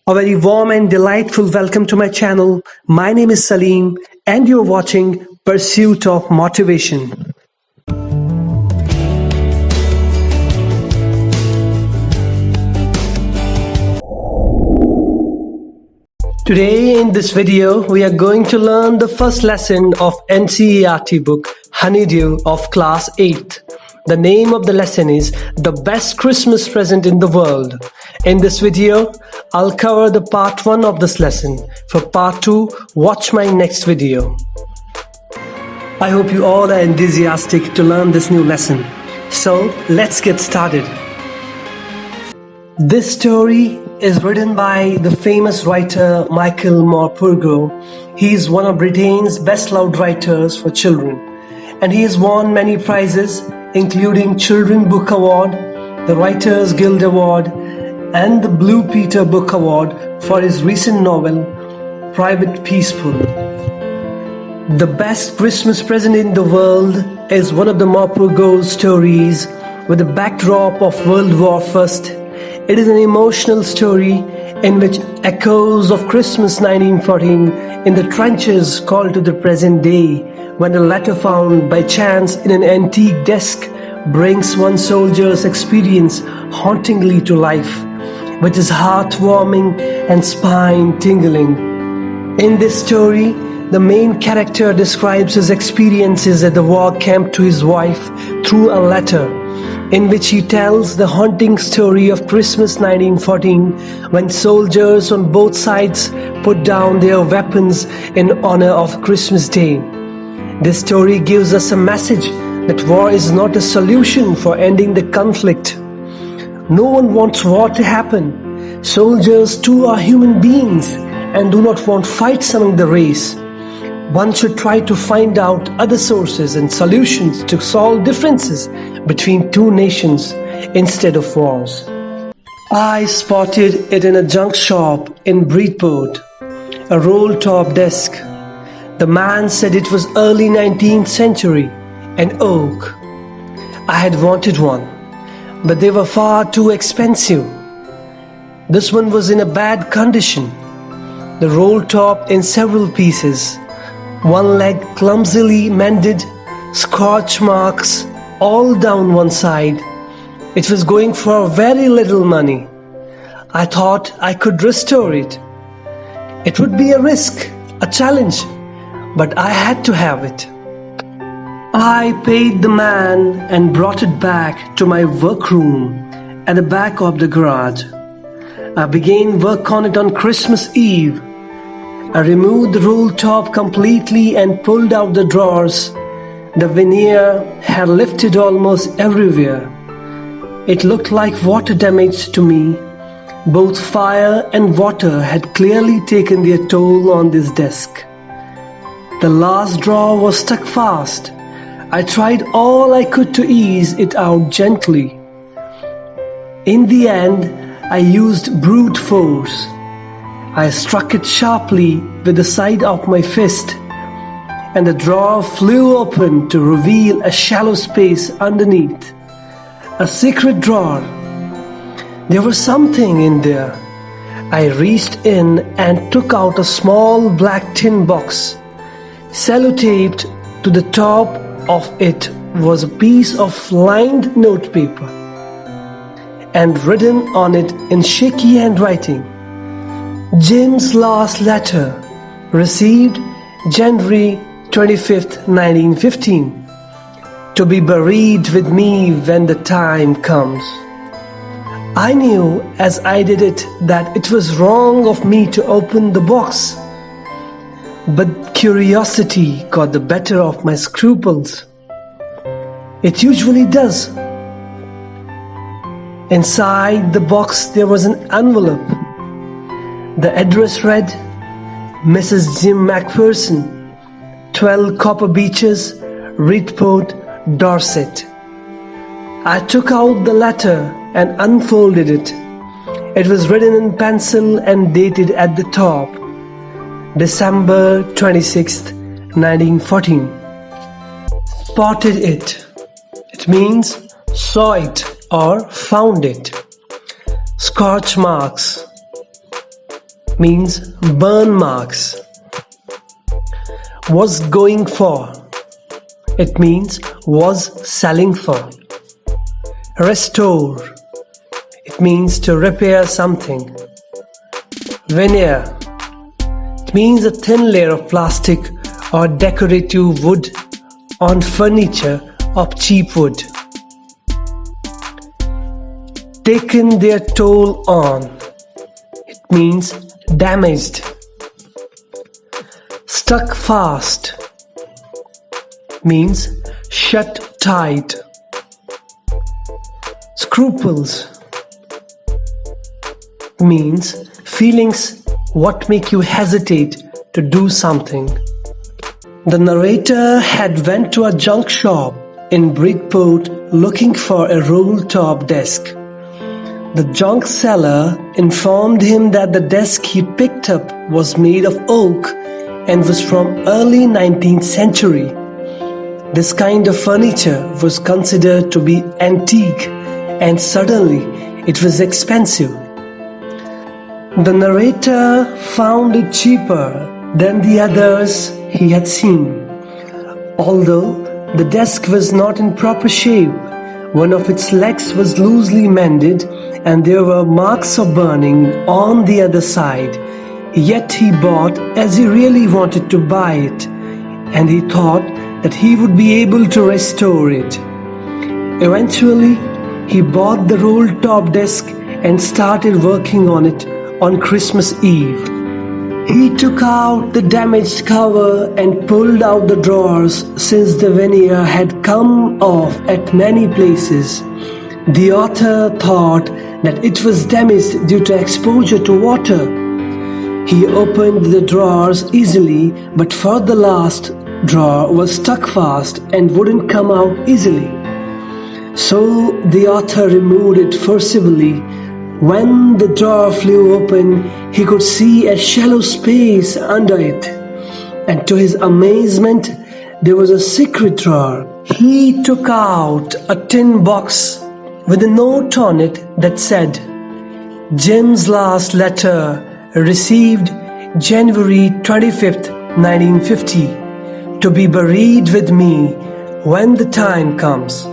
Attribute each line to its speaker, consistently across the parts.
Speaker 1: A very warm and delightful welcome to my channel. My name is Salim and you're watching Pursuit of Motivation. Today in this video, we are going to learn the first lesson of NCERT book Honeydew of Class 8th. The name of the lesson is The Best Christmas Present in the World. In this video, I'll cover the part 1 of this lesson. For part 2, watch my next video. I hope you all are enthusiastic to learn this new lesson. So, let's get started. This story is written by the famous writer Michael Morpurgo. He is one of Britain's best-loved writers for children, and he has won many prizes, including Children's Book Award, the Writers Guild Award, and the Blue Peter Book Award for his recent novel, Private Peaceful. The Best Christmas Present in the World is one of the Morpurgo's stories with a backdrop of World War I. It is an emotional story in which echoes of Christmas 1914 in the trenches call to the present day, when a letter found by chance in an antique desk brings one soldier's experience hauntingly to life, which is heartwarming and spine-tingling. In this story, the main character describes his experiences at the war camp to his wife through a letter, in which he tells the haunting story of Christmas 1914, when soldiers on both sides put down their weapons in honor of Christmas Day. This story gives us a message that war is not a solution for ending the conflict. No one wants war to happen. Soldiers too are human beings and do not want fights among the race. One should try to find out other sources and solutions to solve differences between two nations instead of wars. I spotted it in a junk shop in Bridport, a roll-top desk. The man said it was early 19th century and oak. I had wanted one, but they were far too expensive. This one was in a bad condition. The roll-top in several pieces. One leg clumsily mended, scorch marks all down one side. It was going for very little money. I thought I could restore it. It would be a risk, a challenge, but I had to have it. I paid the man and brought it back to my workroom at the back of the garage. I began work on it on Christmas Eve. I removed the roll top completely and pulled out the drawers. The veneer had lifted almost everywhere. It looked like water damage to me. Both fire and water had clearly taken their toll on this desk. The last drawer was stuck fast. I tried all I could to ease it out gently. In the end, I used brute force. I struck it sharply with the side of my fist, and the drawer flew open to reveal a shallow space underneath. A secret drawer. There was something in there. I reached in and took out a small black tin box. Sellotaped to the top of it was a piece of lined notepaper, and written on it in shaky handwriting, Jim's last letter, received January 25th, 1915, to be buried with me when the time comes. I knew as I did it that it was wrong of me to open the box, but curiosity got the better of my scruples. It usually does. Inside the box there was an envelope. The address read, Mrs. Jim Macpherson, 12 Copper Beeches, Bridport, Dorset. I took out the letter and unfolded it. It was written in pencil and dated at the top, December 26th, 1914. Spotted it. It means saw it or found it. Scorch marks. means burn marks. Was going for, it means was selling for. Restore, it means to repair something. Veneer, it means a thin layer of plastic or decorative wood on furniture of cheap wood. Taken their toll on, it means damaged. Stuck fast means shut tight. Scruples means feelings what make you hesitate to do something. The narrator had went to a junk shop in Bridport looking for a roll-top desk. The junk seller informed him that the desk he picked up was made of oak and was from early 19th century. This kind of furniture was considered to be antique and suddenly it was expensive. The narrator found it cheaper than the others he had seen. Although the desk was not in proper shape, one of its legs was loosely mended and there were marks of burning on the other side. Yet he bought as he really wanted to buy it, and he thought that he would be able to restore it. Eventually, he bought the roll-top desk and started working on it on Christmas Eve. He took out the damaged cover and pulled out the drawers since the veneer had come off at many places. The author thought that it was damaged due to exposure to water. He opened the drawers easily, but for the last drawer was stuck fast and wouldn't come out easily. So the author removed it forcibly. When the drawer flew open, he could see a shallow space under it. And to his amazement, there was a secret drawer. He took out a tin box with a note on it that said, "Jim's last letter received January 25th, 1950, to be buried with me when the time comes."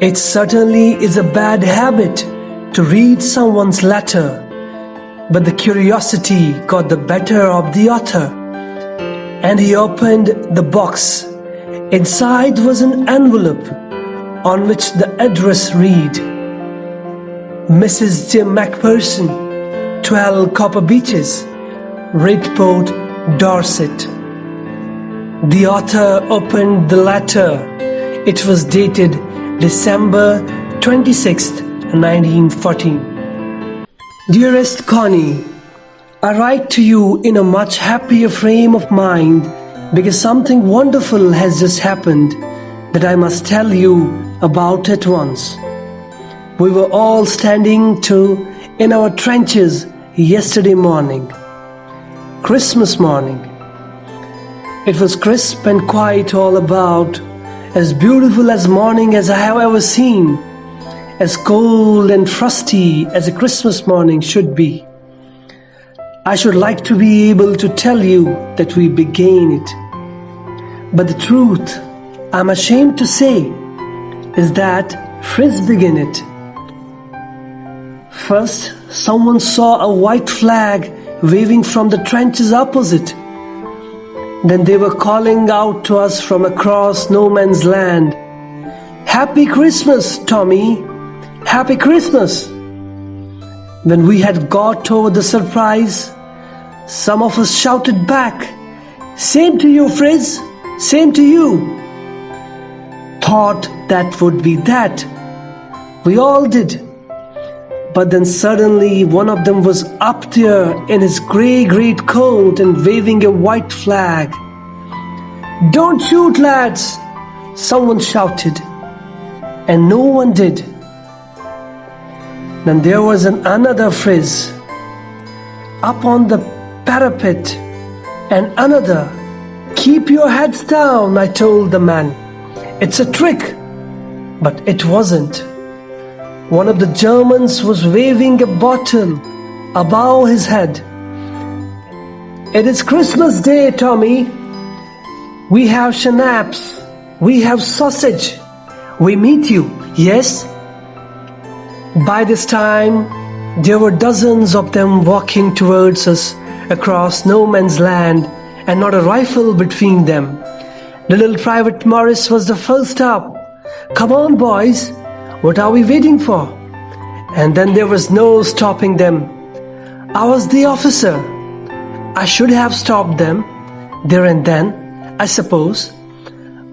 Speaker 1: It certainly is a bad habit to read someone's letter, but the curiosity got the better of the author, and he opened the box. Inside was an envelope on which the address read, Mrs. Jim McPherson, 12 Copper Beaches, Bridport, Dorset. The author opened the letter. It was dated December 26th, 1914. Dearest Connie, I write to you in a much happier frame of mind because something wonderful has just happened that I must tell you about at once. We were all standing in our trenches yesterday morning, Christmas morning. It was crisp and quiet all about, as beautiful as morning as I have ever seen, as cold and frosty as a Christmas morning should be. I should like to be able to tell you that we began it, but the truth, I'm ashamed to say, is that Frizz began it. First, someone saw a white flag waving from the trenches opposite. Then they were calling out to us from across no man's land, "Happy Christmas, Tommy! Happy Christmas!" When we had got over the surprise, some of us shouted back, "Same to you, Frizz! Same to you!" Thought that would be that. We all did. But then suddenly one of them was up there in his grey greatcoat and waving a white flag. "Don't shoot, lads!" someone shouted, and no one did. Then there was another Frizz up on the parapet, and another. "Keep your heads down," I told the man. "It's a trick." But it wasn't. One of the Germans was waving a bottle above his head. It is Christmas Day, Tommy. We have schnapps. We have sausage. We meet you, yes? By this time, there were dozens of them walking towards us across no man's land and not a rifle between them. Little Private Morris was the first up. Come on, boys. What are we waiting for? And then there was no stopping them. I was the officer. I should have stopped them there and then, I suppose.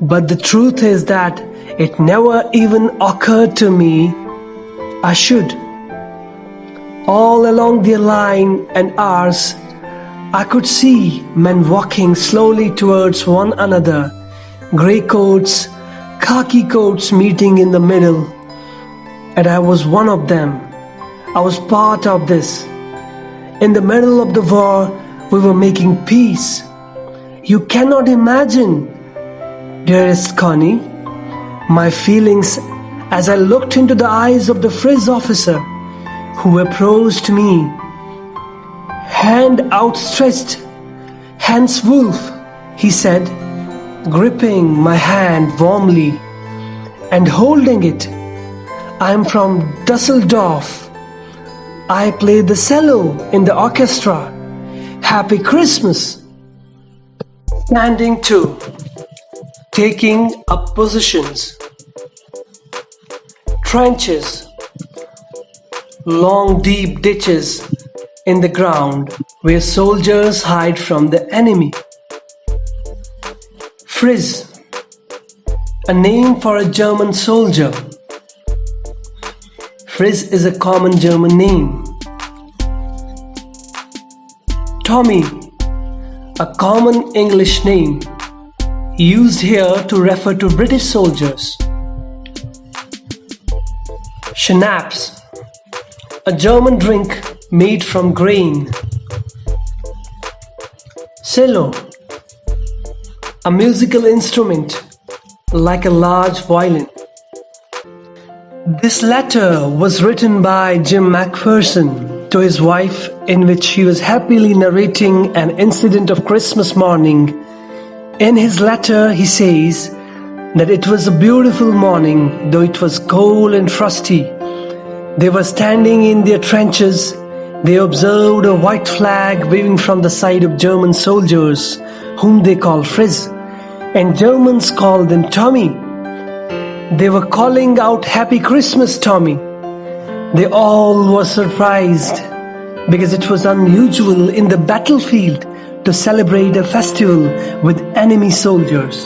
Speaker 1: But the truth is that it never even occurred to me I should. All along their line and ours, I could see men walking slowly towards one another, grey coats, khaki coats meeting in the middle. And I was one of them. I was part of this. In the middle of the war, we were making peace. You cannot imagine, dearest Connie, my feelings as I looked into the eyes of the Frizz officer who approached me, hand outstretched. Hans Wolf, he said, gripping my hand warmly and holding it. I am from Dusseldorf. I play the cello in the orchestra. Happy Christmas. Standing to, taking up positions. Trenches, long deep ditches in the ground where soldiers hide from the enemy. Frizz, a name for a German soldier. Frizz is a common German name. Tommy, a common English name, used here to refer to British soldiers. Schnapps, a German drink made from grain. Cello, a musical instrument like a large violin. This letter was written by Jim McPherson to his wife, in which he was happily narrating an incident of Christmas morning. In his letter, he says that it was a beautiful morning, though it was cold and frosty. They were standing in their trenches. They observed a white flag waving from the side of German soldiers, whom they call Frizz, and Germans called them Tommy. They were calling out, "Happy Christmas, Tommy." They all were surprised because it was unusual in the battlefield to celebrate a festival with enemy soldiers.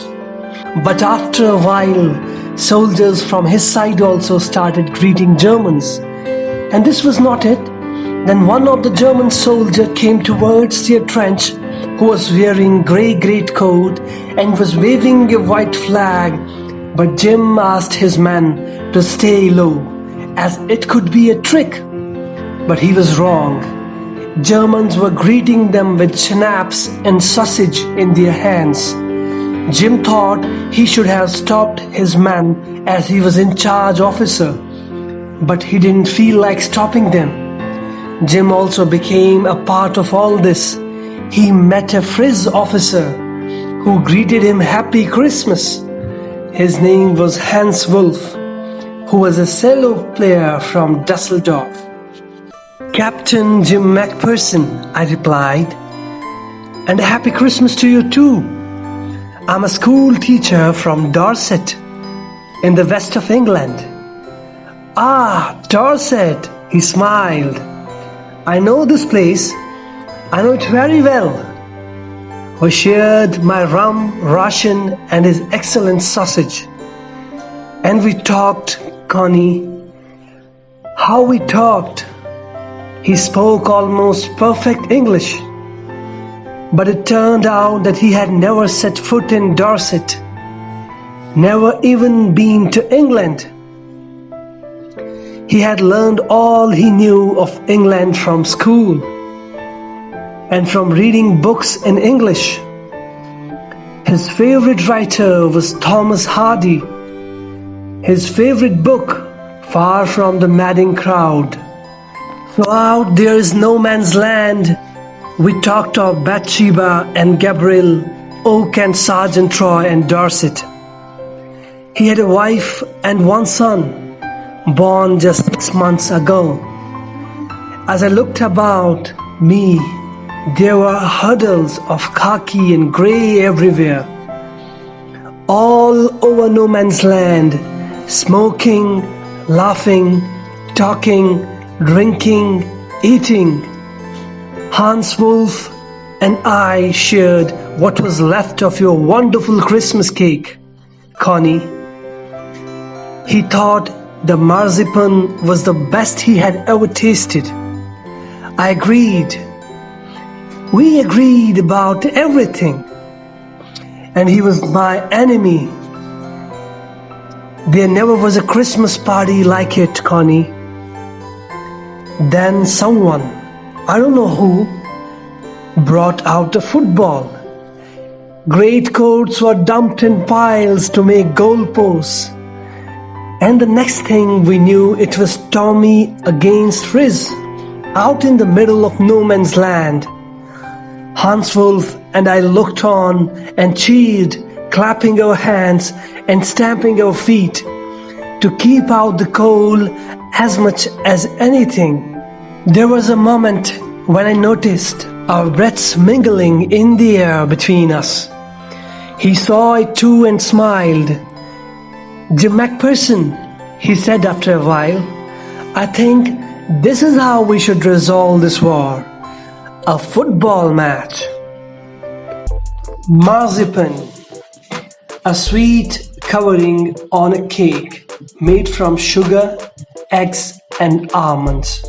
Speaker 1: But after a while, soldiers from his side also started greeting Germans. And this was not it. Then one of the German soldiers came towards their trench, who was wearing grey greatcoat and was waving a white flag. But Jim asked his men to stay low, as it could be a trick. But he was wrong. Germans were greeting them with schnapps and sausage in their hands. Jim thought he should have stopped his men as he was in charge officer, but he didn't feel like stopping them. Jim also became a part of all this. He met a Frizz officer who greeted him Happy Christmas. His name was Hans Wolf, who was a cello player from Dusseldorf. "Captain Jim McPherson," I replied, "and a Happy Christmas to you too. I'm a school teacher from Dorset, in the west of England." "Ah, Dorset," he smiled. "I know this place. I know it very well." We shared my rum ration and his excellent sausage. And we talked, Connie. How we talked. He spoke almost perfect English. But it turned out that he had never set foot in Dorset, never even been to England. He had learned all he knew of England from school and from reading books in English. His favorite writer was Thomas Hardy. His favorite book, Far from the Madding Crowd. So out there is no man's land. We talked of Bathsheba and Gabriel, Oak and Sergeant Troy and Dorset. He had a wife and one son, born just 6 months ago. As I looked about me, there were huddles of khaki and grey everywhere, all over no man's land, smoking, laughing, talking, drinking, eating. Hans Wolf and I shared what was left of your wonderful Christmas cake, Connie. He thought the marzipan was the best he had ever tasted. I agreed. We agreed about everything. And he was my enemy. There never was a Christmas party like it, Connie. Then someone, I don't know who, brought out the football. Great coats were dumped in piles to make goalposts. And the next thing we knew, it was Tommy against Frizz, out in the middle of no man's land. Hans Wolf and I looked on and cheered, clapping our hands and stamping our feet to keep out the cold as much as anything. There was a moment when I noticed our breaths mingling in the air between us. He saw it too and smiled. "Jim McPherson," he said after a while, "I think this is how we should resolve this war. A football match." Marzipan, a sweet covering on a cake made from sugar, eggs and almonds.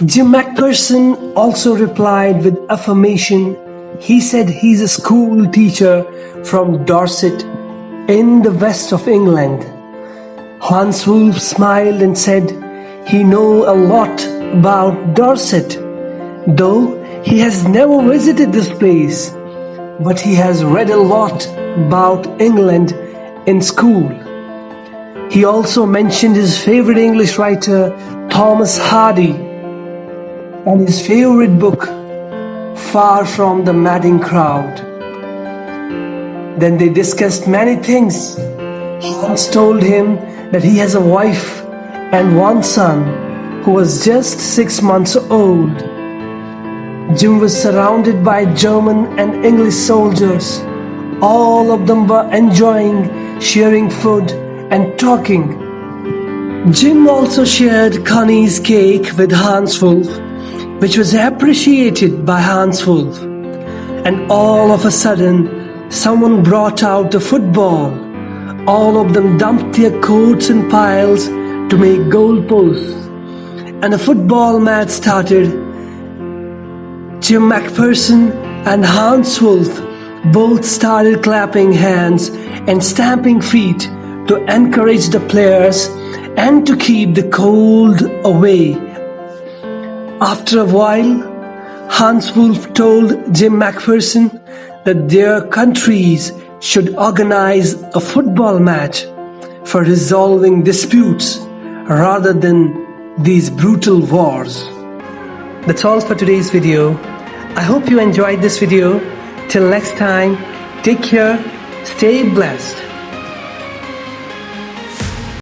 Speaker 1: Jim McPherson also replied with affirmation. He said he's a school teacher from Dorset in the west of England. Hans Wolf smiled and said he know a lot about Dorset, though he has never visited this place, but he has read a lot about England in school. He also mentioned his favorite English writer, Thomas Hardy, and his favorite book, Far from the Madding Crowd. Then they discussed many things. Hans told him that he has a wife and one son who was just 6 months old. Jim was surrounded by German and English soldiers. All of them were enjoying sharing food and talking. Jim also shared Connie's cake with Hans Wolf, which was appreciated by Hans Wolf. And all of a sudden, someone brought out the football. All of them dumped their coats in piles to make goalposts, and a football match started. Jim McPherson and Hans Wolf both started clapping hands and stamping feet to encourage the players and to keep the cold away. After a while, Hans Wolf told Jim McPherson that their countries should organize a football match for resolving disputes rather than these brutal wars. That's all for today's video. I hope you enjoyed this video. Till next time, take care, stay blessed.